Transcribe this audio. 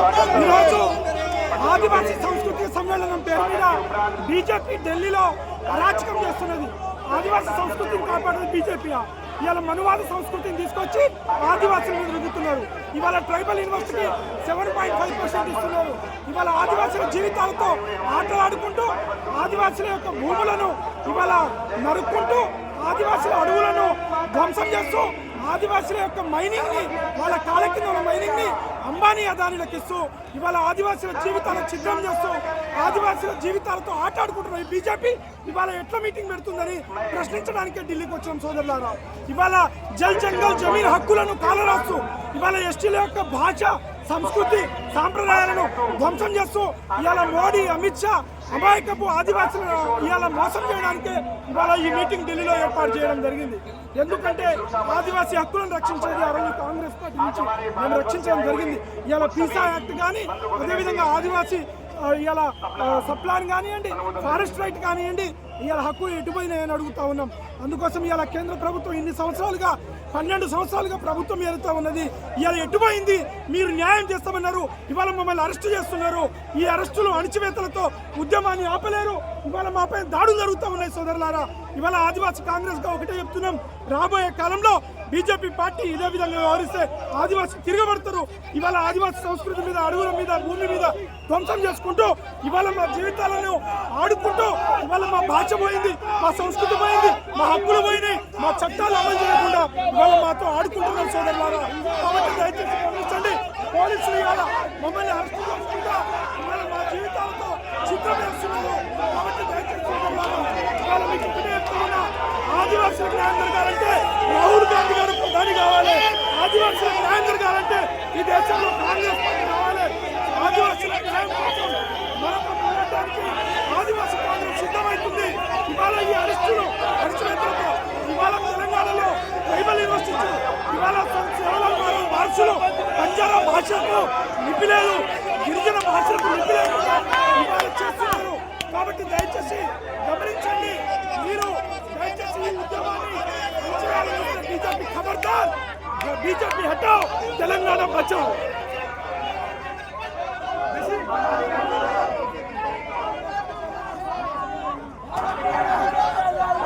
ఈరోజు ఆదివాసీ సంస్కృతి సమ్మేళనం పేరు మీద బీజేపీ ఢిల్లీలో అరాచకం చేస్తున్నది. ఆదివాసీ సంస్కృతిని కాపాడేది బీజేపీ. ఇవాళ మనువాద సంస్కృతిని తీసుకొచ్చి ఆదివాసుల మీద రుద్దుతున్నారు. ఇవాళ ట్రైబల్ యూనివర్సిటీకి 7.5% ఇస్తున్నారు. ఇవాళ ఆదివాసుల జీవితాలతో ఆటలాడుకుంటూ ఆదివాసుల యొక్క భూములను ఇవాళ నరుక్కుంటూ ఆదివాసుల అడవులను ధ్వంసం చేస్తూ ఆదివాసుల యొక్క మైనింగ్ ని వాళ్ళ కాళ్ళ కింద ఉన్న మైనింగ్ ని అంబానీ అదానీలకు ఇస్తూ ఇవాళ ఆదివాసుల జీవితాలను చిత్రం చేస్తూ ఆదివాసుల జీవితాలతో ఆటాడుకుంటున్న ఈ బీజేపీ ఇవాళ ఎట్లా మీటింగ్ పెడుతుందని ప్రశ్నించడానికే ఢిల్లీకి వచ్చిన సోదరులారా. ఇవాళ జల్ జంగల్ జమీన్ హక్కులను కాలరాస్తూ ఇవాళ ఎస్టీల యొక్క భాష సంస్కృతి సాంప్రదాయాలను ధ్వంసం చేస్తూ ఇవాళ మోడీ అమిత్ షా అమాయకపు ఆదివాసులను ఇవాళ మోసం చేయడానికి ఇవాళ ఈ మీటింగ్ ఢిల్లీలో ఏర్పాటు చేయడం జరిగింది. ఎందుకంటే ఆదివాసీ హక్కులను రక్షించేది ఆ రోజు కాంగ్రెస్ పార్టీ నుంచి మేము రక్షించడం జరిగింది. ఇవాళ పీసా యాక్ట్ కానీ అదేవిధంగా ఆదివాసీ ఇవాళ సప్లాన్ కానివ్వండి, ఫారెస్ట్ రైట్ కానివ్వండి, ఇవాళ హక్కు ఎటుపోయినాయని అడుగుతా ఉన్నాం. అందుకోసం ఇవాళ కేంద్ర ప్రభుత్వం ఇన్ని సంవత్సరాలుగా 12 సంవత్సరాలుగా ప్రభుత్వం ఏరుతా ఉన్నది. ఇవాళ ఎటుపోయింది? మీరు న్యాయం చేస్తామన్నారు, ఇవాళ మమ్మల్ని అరెస్టు చేస్తున్నారు. ఈ అరెస్టులు అణచివేతలతో ఉద్యమాన్ని ఆపలేరు. ఇవాళ మాపై దాడులు జరుగుతూ ఉన్నాయి సోదరులారా. ఇవాళ ఆదివాసీ కాంగ్రెస్ గా ఒకటే చెప్తున్నాం, రాబోయే కాలంలో బీజేపీ పార్టీ ఇదే విధంగా వ్యవహరిస్తే ఆదివాసీ తిరగబడతారు. ఇవాళ ఆదివాసీ సంస్కృతి మీద, అడవుల మీద, భూమి మీద ధ్వంసం చేసుకుంటూ ఇవాళ మా జీవితాలను ఆడుకుంటూ ఇవాళ మా భాష పోయింది, మా సంస్కృతి పోయింది, మా హక్కులు పోయినాయి, మా చట్టాలు అమలు చేయకుండా ఇవాళ మాతో ఆడుకుంటున్నాం సోదరులారా. కాబట్టి దయచేసి గమనించండి, పోలీసులు ఇవాళ మమ్మల్ని అరెస్ట్ చేసుకుంటా ఇవాళ మా జీవితాలతో చిత్రం వేస్తున్నారు. కాబట్టి దయచేసి సోదరులారా, ఇవాళ మీకు ఒకటే చెప్తున్నా, ఆదివాసులకు న్యాయం జరగాలంటే రాహుల్ గాంధీ గారు ప్రధాని కావాలి. ఆదివాసులకు న్యాయం జరగాలంటే ఈ దేశంలో కాంగ్రెస్ పార్టీ కావాలి. ఆదివాసులకు న్యాయం కోసం మరొక పోరాటానికి ఆదివాసీ కాంగ్రెస్ సిద్ధమవుతుంది. ఇవాళ ఈ అరెస్టులతో ఇవాళ తెలంగాణలో ట్రైబల్ యూనివర్సిటీలు ఇవాళ భాషలు బంజారా భాషకు లిపి లేదు, గిరిజన భాషలకు లిపి లేదు ఇవాళ చేస్తున్నారు. కాబట్టి దయచేసి గమనించండి, మీరు దయచేసి ఈ ఉద్యమాన్ని బీజేపీ ఖబర్దార్, బీజేపీ హటాओ, తెలంగాణ బచాओ.